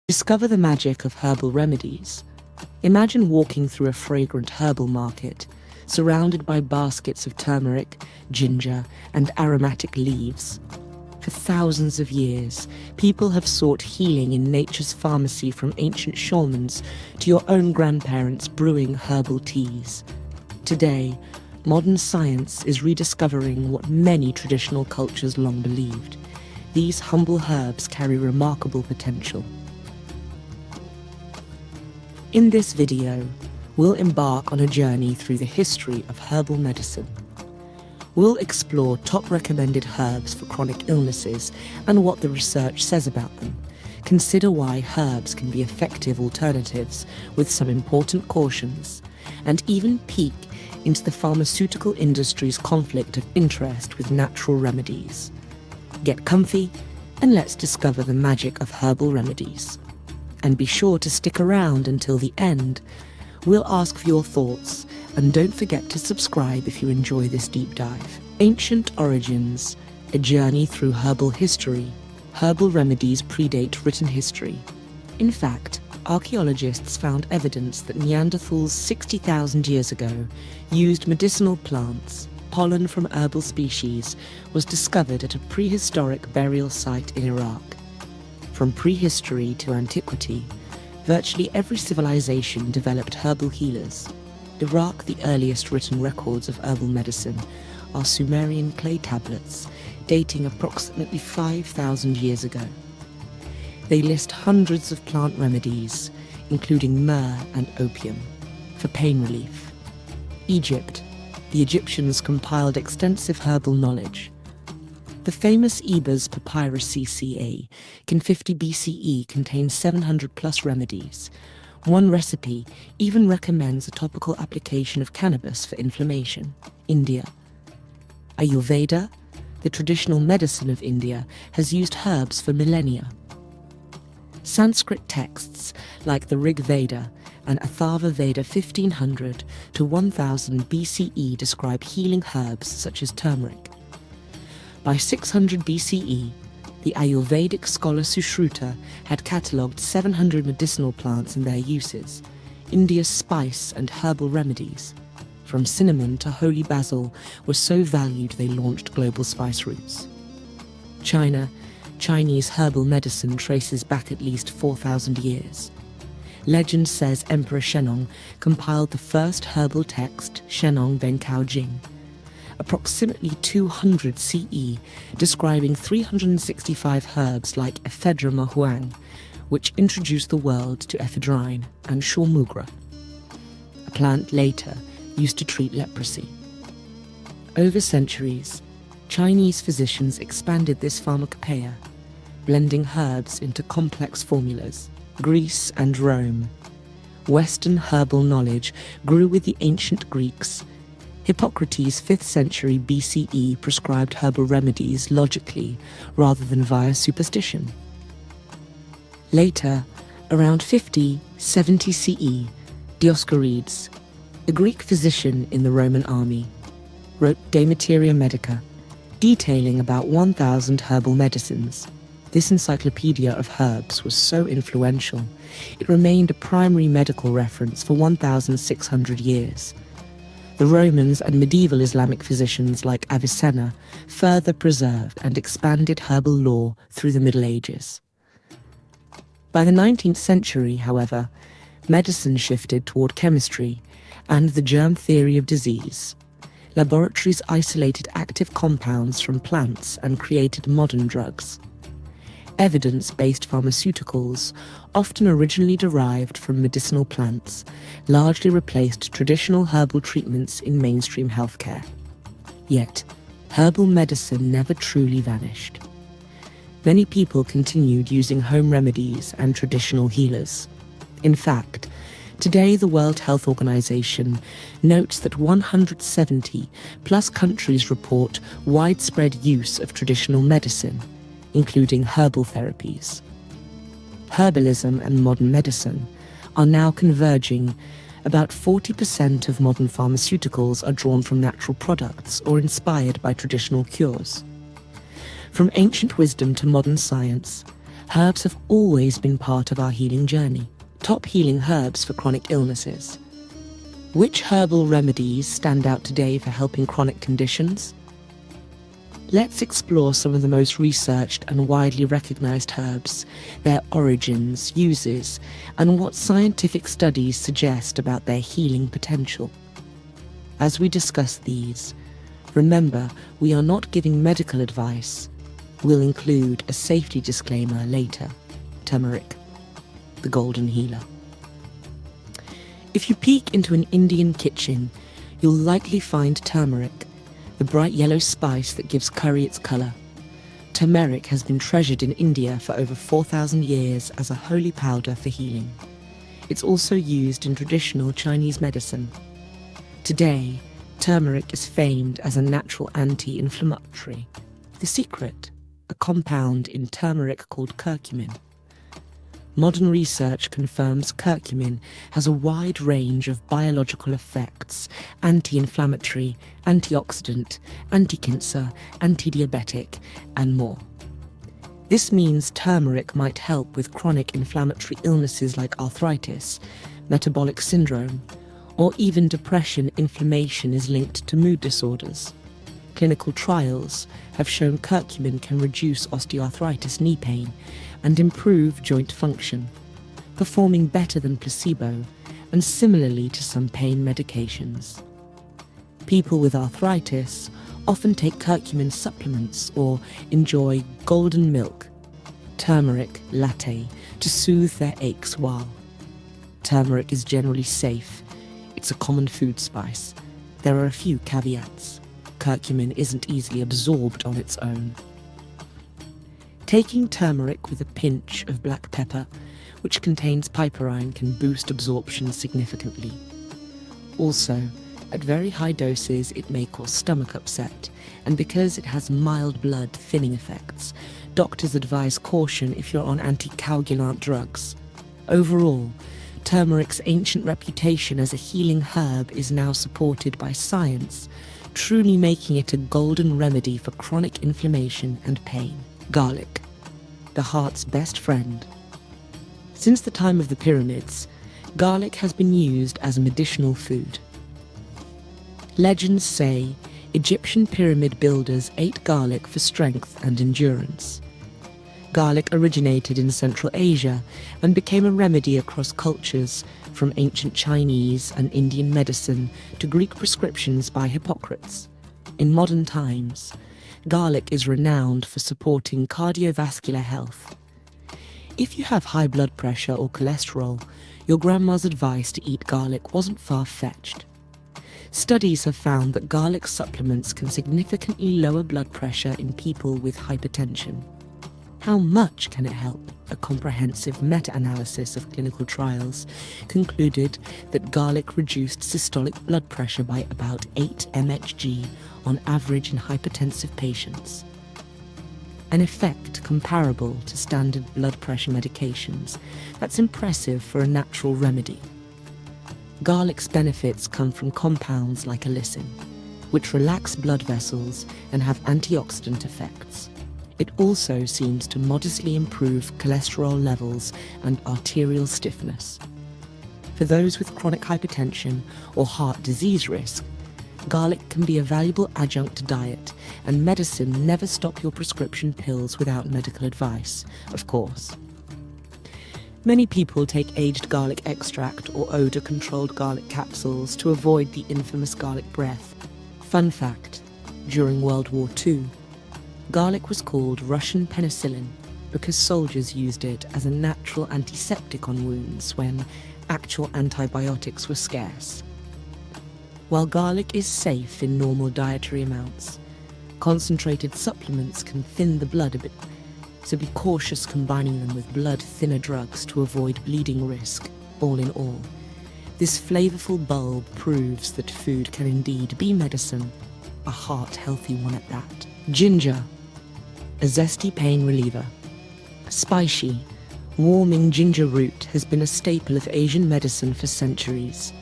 Discover the magic of herbal remedies. Imagine walking through a fragrant herbal market, surrounded by baskets of turmeric, ginger, and aromatic leaves. For thousands of years, people have sought healing in nature's pharmacy, from ancient shamans to your own grandparents brewing herbal teas. Today, modern science is rediscovering what many traditional cultures long believed. These humble herbs carry remarkable potential. In this video, we'll embark on a journey through the history of herbal medicine. We'll explore top recommended herbs for chronic illnesses and what the research says about them. Consider why herbs can be effective alternatives with some important cautions, and even peek into the pharmaceutical industry's conflict of interest with natural remedies. Get comfy and let's discover the magic of herbal remedies. And be sure to stick around until the end. We'll ask for your thoughts, and don't forget to subscribe if you enjoy this deep dive. Ancient origins, a journey through herbal history. Herbal remedies predate written history. In fact, archaeologists found evidence that Neanderthals 60,000 years ago used medicinal plants. Pollen from herbal species was discovered at a prehistoric burial site in Iraq. From prehistory to antiquity, virtually every civilization developed herbal healers. Iraq, the earliest written records of herbal medicine, are Sumerian clay tablets dating approximately 5,000 years ago. They list hundreds of plant remedies, including myrrh and opium, for pain relief. Egypt, the Egyptians compiled extensive herbal knowledge. The famous Ebers Papyrus CCA, can 50 BCE, contains 700 plus remedies. One recipe even recommends a topical application of cannabis for inflammation. India. Ayurveda, the traditional medicine of India, has used herbs for millennia. Sanskrit texts like the Rig Veda and Atharva Veda 1500 to 1000 BCE describe healing herbs such as turmeric. By 600 BCE, the Ayurvedic scholar Sushruta had catalogued 700 medicinal plants and their uses, India's spice and herbal remedies. From cinnamon to holy basil were so valued they launched global spice routes. China, Chinese herbal medicine traces back at least 4,000 years. Legend says Emperor Shennong compiled the first herbal text, Shennong Benkao Jing, approximately 200 CE, describing 365 herbs like Ephedra Huang, which introduced the world to ephedrine and shawmugra, a plant later used to treat leprosy. Over centuries, Chinese physicians expanded this pharmacopoeia, blending herbs into complex formulas. Greece and Rome. Western herbal knowledge grew with the ancient Greeks. Hippocrates, 5th century BCE, prescribed herbal remedies logically rather than via superstition. Later, around 50-70 CE, Dioscorides, a Greek physician in the Roman army, wrote De Materia Medica, detailing about 1,000 herbal medicines. This encyclopedia of herbs was so influential, it remained a primary medical reference for 1,600 years. The Romans and medieval Islamic physicians like Avicenna further preserved and expanded herbal lore through the Middle Ages. By the 19th century, however, medicine shifted toward chemistry and the germ theory of disease. Laboratories isolated active compounds from plants and created modern drugs. Evidence-based pharmaceuticals, often originally derived from medicinal plants, largely replaced traditional herbal treatments in mainstream healthcare. Yet, herbal medicine never truly vanished. Many people continued using home remedies and traditional healers. In fact, today the World Health Organization notes that 170 plus countries report widespread use of traditional medicine, including herbal therapies. Herbalism and modern medicine are now converging. About 40% of modern pharmaceuticals are drawn from natural products or inspired by traditional cures. From ancient wisdom to modern science, herbs have always been part of our healing journey. Top healing herbs for chronic illnesses. Which herbal remedies stand out today for helping chronic conditions? Let's explore some of the most researched and widely recognized herbs, their origins, uses, and what scientific studies suggest about their healing potential. As we discuss these, remember, we are not giving medical advice. We'll include a safety disclaimer later. Turmeric, the golden healer. If you peek into an Indian kitchen, you'll likely find turmeric, the bright yellow spice that gives curry its color. Turmeric has been treasured in India for over 4,000 years as a holy powder for healing. It's also used in traditional Chinese medicine. Today, turmeric is famed as a natural anti-inflammatory. The secret, a compound in turmeric called curcumin. Modern research confirms curcumin has a wide range of biological effects: anti-inflammatory, antioxidant, anti-cancer, anti-diabetic, and more. This means turmeric might help with chronic inflammatory illnesses like arthritis, metabolic syndrome, or even depression. Inflammation is linked to mood disorders. Clinical trials have shown curcumin can reduce osteoarthritis, knee pain, and improve joint function, performing better than placebo and similarly to some pain medications. People with arthritis often take curcumin supplements or enjoy golden milk, turmeric latte, to soothe their aches. While turmeric is generally safe, it's a common food spice. There are a few caveats. Curcumin isn't easily absorbed on its own. Taking turmeric with a pinch of black pepper, which contains piperine, can boost absorption significantly. Also, at very high doses, it may cause stomach upset, and because it has mild blood thinning effects, doctors advise caution if you're on anticoagulant drugs. Overall, turmeric's ancient reputation as a healing herb is now supported by science, truly making it a golden remedy for chronic inflammation and pain. Garlic, the heart's best friend. Since the time of the pyramids, garlic has been used as a medicinal food. Legends say Egyptian pyramid builders ate garlic for strength and endurance. Garlic originated in Central Asia and became a remedy across cultures, from ancient Chinese and Indian medicine to Greek prescriptions by Hippocrates. In modern times, garlic is renowned for supporting cardiovascular health. If you have high blood pressure or cholesterol, your grandma's advice to eat garlic wasn't far-fetched. Studies have found that garlic supplements can significantly lower blood pressure in people with hypertension. How much can it help? A comprehensive meta-analysis of clinical trials concluded that garlic reduced systolic blood pressure by about 8 mmHg on average in hypertensive patients, an effect comparable to standard blood pressure medications. That's impressive for a natural remedy. Garlic's benefits come from compounds like allicin, which relax blood vessels and have antioxidant effects. It also seems to modestly improve cholesterol levels and arterial stiffness. For those with chronic hypertension or heart disease risk, garlic can be a valuable adjunct to diet, and medicine. Never stop your prescription pills without medical advice, of course. Many people take aged garlic extract or odor-controlled garlic capsules to avoid the infamous garlic breath. Fun fact, during World War II, garlic was called Russian penicillin because soldiers used it as a natural antiseptic on wounds when actual antibiotics were scarce. While garlic is safe in normal dietary amounts, concentrated supplements can thin the blood a bit, so be cautious combining them with blood thinner drugs to avoid bleeding risk. All in all, this flavorful bulb proves that food can indeed be medicine, a heart-healthy one at that. Ginger, a zesty pain reliever. Spicy, warming ginger root has been a staple of Asian medicine for centuries.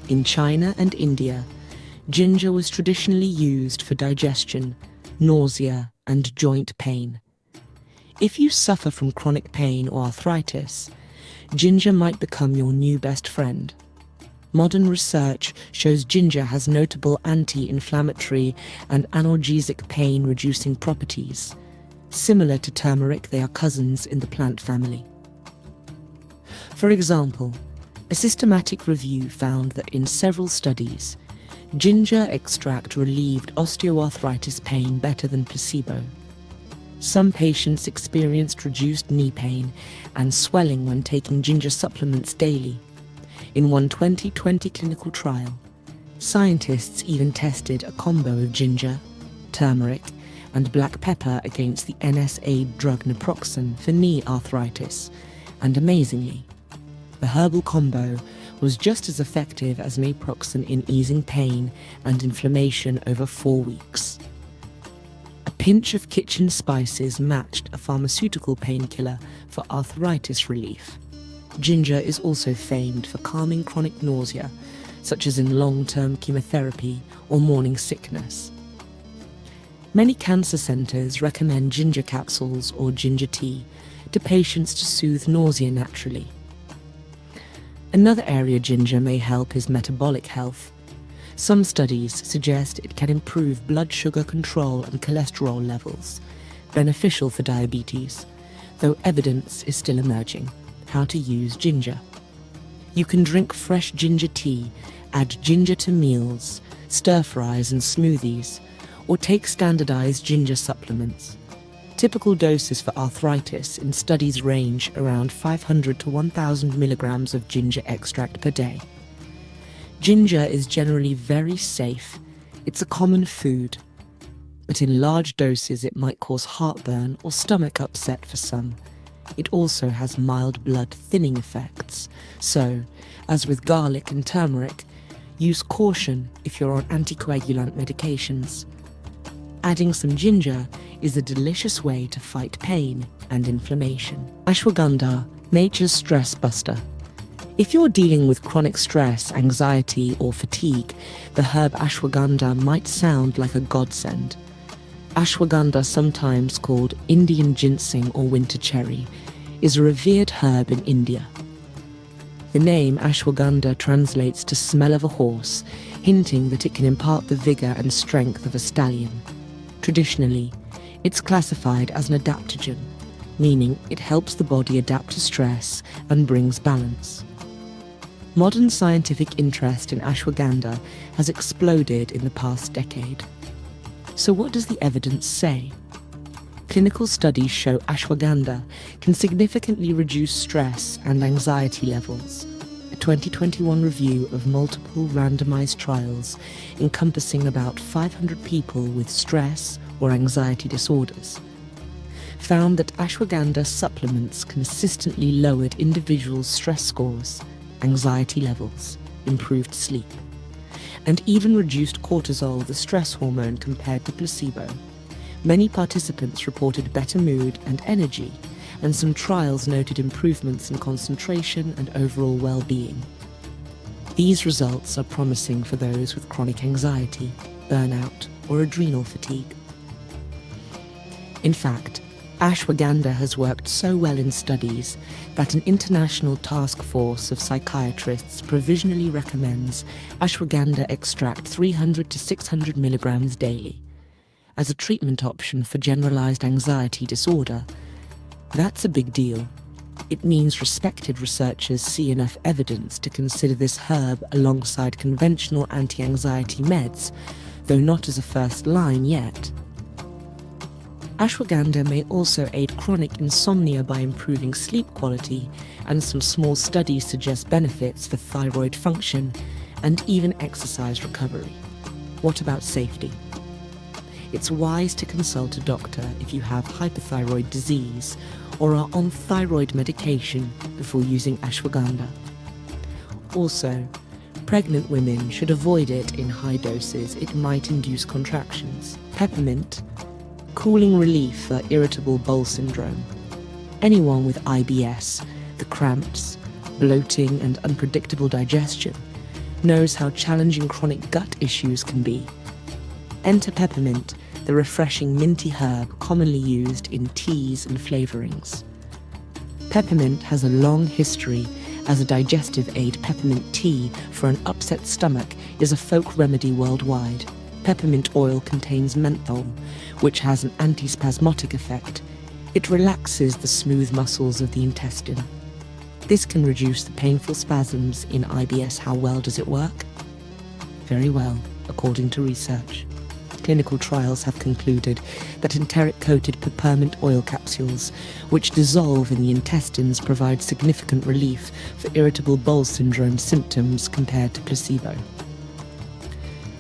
In China and India, ginger was traditionally used for digestion, nausea, and joint pain. If you suffer from chronic pain or arthritis, ginger might become your new best friend. Modern research shows ginger has notable anti-inflammatory and analgesic pain-reducing properties. Similar to turmeric, they are cousins in the plant family. For example, a systematic review found that in several studies, ginger extract relieved osteoarthritis pain better than placebo. Some patients experienced reduced knee pain and swelling when taking ginger supplements daily. In one 2020 clinical trial, scientists even tested a combo of ginger, turmeric, and black pepper against the NSAID drug naproxen for knee arthritis, and amazingly, the herbal combo was just as effective as naproxen in easing pain and inflammation over 4 weeks. A pinch of kitchen spices matched a pharmaceutical painkiller for arthritis relief. Ginger is also famed for calming chronic nausea, such as in long-term chemotherapy or morning sickness. Many cancer centers recommend ginger capsules or ginger tea to patients to soothe nausea naturally. Another area ginger may help is metabolic health. Some studies suggest it can improve blood sugar control and cholesterol levels, beneficial for diabetes, though evidence is still emerging. How to use ginger. You can drink fresh ginger tea, add ginger to meals, stir-fries and smoothies, or take standardized ginger supplements. Typical doses for arthritis in studies range around 500 to 1,000 milligrams of ginger extract per day. Ginger is generally very safe. It's a common food, but in large doses it might cause heartburn or stomach upset for some. It also has mild blood thinning effects, so, as with garlic and turmeric, use caution if you're on anticoagulant medications. Adding some ginger is a delicious way to fight pain and inflammation. Ashwagandha, nature's stress buster. If you're dealing with chronic stress, anxiety, or fatigue, the herb ashwagandha might sound like a godsend. Ashwagandha, sometimes called Indian ginseng or winter cherry, is a revered herb in India. The name ashwagandha translates to smell of a horse, hinting that it can impart the vigor and strength of a stallion. Traditionally, it's classified as an adaptogen, meaning it helps the body adapt to stress and brings balance. Modern scientific interest in ashwagandha has exploded in the past decade. So what does the evidence say? Clinical studies show ashwagandha can significantly reduce stress and anxiety levels. A 2021 review of multiple randomized trials encompassing about 500 people with stress or anxiety disorders found that ashwagandha supplements consistently lowered individuals' stress scores, anxiety levels, improved sleep, and even reduced cortisol, the stress hormone, compared to placebo. Many participants reported better mood and energy, and some trials noted improvements in concentration and overall well-being. These results are promising for those with chronic anxiety, burnout, or adrenal fatigue. In fact, ashwagandha has worked so well in studies that an international task force of psychiatrists provisionally recommends ashwagandha extract 300 to 600 milligrams daily as a treatment option for generalized anxiety disorder. That's a big deal. It means respected researchers see enough evidence to consider this herb alongside conventional anti-anxiety meds, though not as a first line yet. Ashwagandha may also aid chronic insomnia by improving sleep quality, and some small studies suggest benefits for thyroid function and even exercise recovery. What about safety? It's wise to consult a doctor if you have hyperthyroid disease or are on thyroid medication before using ashwagandha. Also, pregnant women should avoid it in high doses. It might induce contractions. Peppermint, cooling relief for irritable bowel syndrome. Anyone with IBS, the cramps, bloating and unpredictable digestion, knows how challenging chronic gut issues can be. Enter peppermint the refreshing minty herb commonly used in teas and flavorings. Peppermint has a long history as a digestive aid. Peppermint tea for an upset stomach is a folk remedy worldwide. Peppermint oil contains menthol, which has an antispasmodic effect. It relaxes the smooth muscles of the intestine. This can reduce the painful spasms in IBS. How well does it work? Very well, according to research. Clinical trials have concluded that enteric-coated peppermint oil capsules, which dissolve in the intestines, provide significant relief for irritable bowel syndrome symptoms compared to placebo.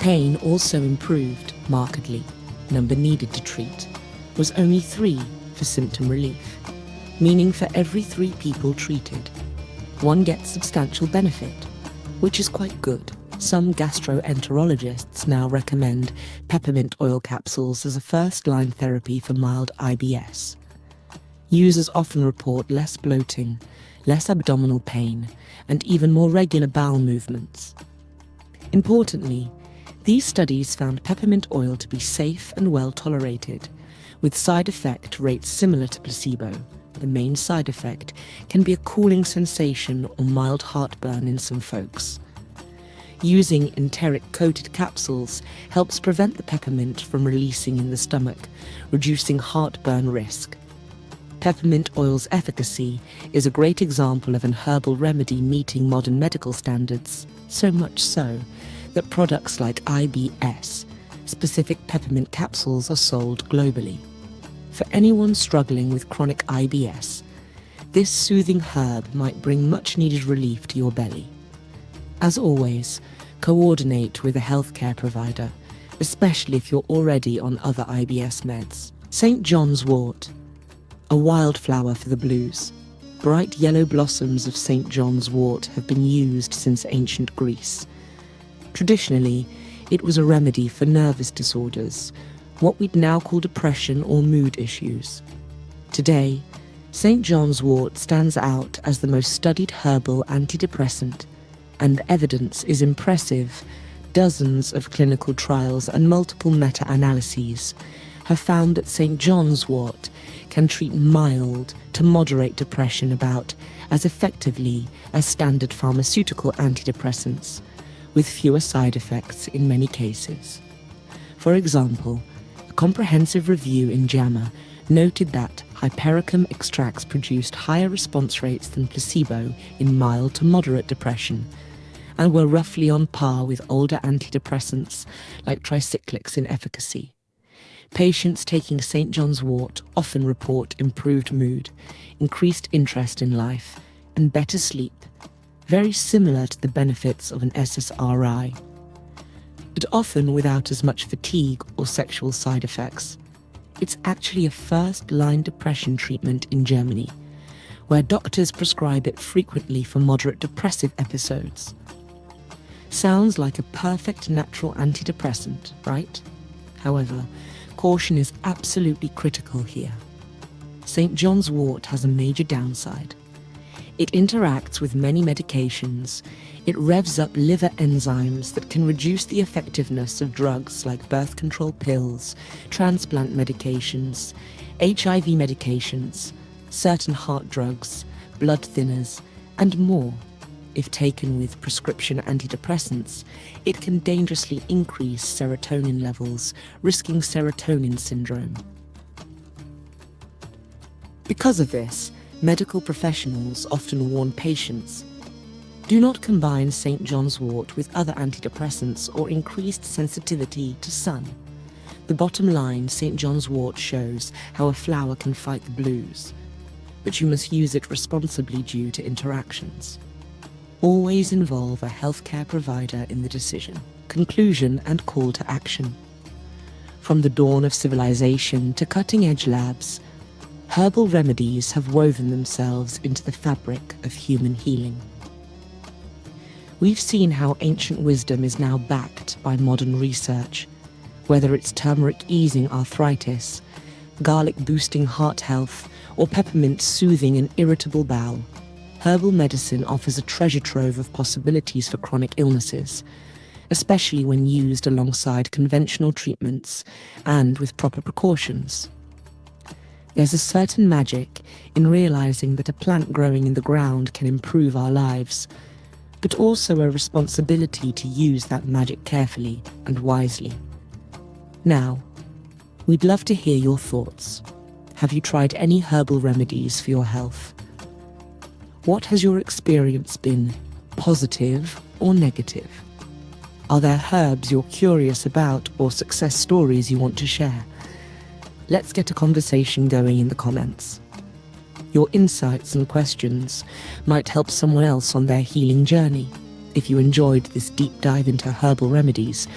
Pain also improved markedly. Number needed to treat was only 3 for symptom relief, meaning for every 3 people treated, 1 gets substantial benefit, which is quite good. Some gastroenterologists now recommend peppermint oil capsules as a first-line therapy for mild IBS. Users often report less bloating, less abdominal pain, and even more regular bowel movements. Importantly, these studies found peppermint oil to be safe and well tolerated, with side effect rates similar to placebo. The main side effect can be a cooling sensation or mild heartburn in some folks. Using enteric-coated capsules helps prevent the peppermint from releasing in the stomach, reducing heartburn risk. Peppermint oil's efficacy is a great example of an herbal remedy meeting modern medical standards, so much so that products like IBS-specific peppermint capsules are sold globally. For anyone struggling with chronic IBS, this soothing herb might bring much-needed relief to your belly. As always, coordinate with a healthcare provider, especially if you're already on other IBS meds. St. John's wort, a wildflower for the blues. Bright yellow blossoms of St. John's wort have been used since ancient Greece. Traditionally, it was a remedy for nervous disorders, what we'd now call depression or mood issues. Today, St. John's wort stands out as the most studied herbal antidepressant, and the evidence is impressive. Dozens of clinical trials and multiple meta-analyses have found that St. John's wort can treat mild to moderate depression about as effectively as standard pharmaceutical antidepressants, with fewer side effects in many cases. For example, a comprehensive review in JAMA noted that hypericum extracts produced higher response rates than placebo in mild to moderate depression, and were roughly on par with older antidepressants like tricyclics in efficacy. Patients taking St. John's wort often report improved mood, increased interest in life, and better sleep, very similar to the benefits of an SSRI, but often without as much fatigue or sexual side effects. It's actually a first-line depression treatment in Germany, where doctors prescribe it frequently for moderate depressive episodes. Sounds like a perfect natural antidepressant, right? However, caution is absolutely critical here. St. John's wort has a major downside. It interacts with many medications. It revs up liver enzymes that can reduce the effectiveness of drugs like birth control pills, transplant medications, HIV medications, certain heart drugs, blood thinners, and more. If taken with prescription antidepressants, it can dangerously increase serotonin levels, risking serotonin syndrome. Because of this, medical professionals often warn patients, do not combine St. John's wort with other antidepressants or increased sensitivity to sun. The bottom line, St. John's wort shows how a flower can fight the blues, but you must use it responsibly due to interactions. Always involve a healthcare provider in the decision. Conclusion and call to action. From the dawn of civilization to cutting-edge labs, herbal remedies have woven themselves into the fabric of human healing. We've seen how ancient wisdom is now backed by modern research, whether it's turmeric easing arthritis, garlic boosting heart health, or peppermint soothing an irritable bowel. Herbal medicine offers a treasure trove of possibilities for chronic illnesses, especially when used alongside conventional treatments and with proper precautions. There's a certain magic in realizing that a plant growing in the ground can improve our lives, but also a responsibility to use that magic carefully and wisely. Now, we'd love to hear your thoughts. Have you tried any herbal remedies for your health? What has your experience been, positive or negative? Are there herbs you're curious about or success stories you want to share? Let's get a conversation going in the comments. Your insights and questions might help someone else on their healing journey. If you enjoyed this deep dive into herbal remedies,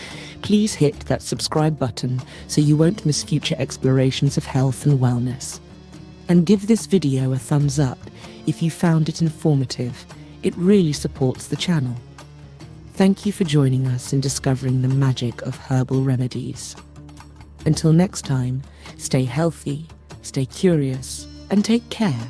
please hit that subscribe button so you won't miss future explorations of health and wellness. And give this video a thumbs up if you found it informative. It really supports the channel. Thank you for joining us in discovering the magic of herbal remedies. Until next time, stay healthy, stay curious, and take care.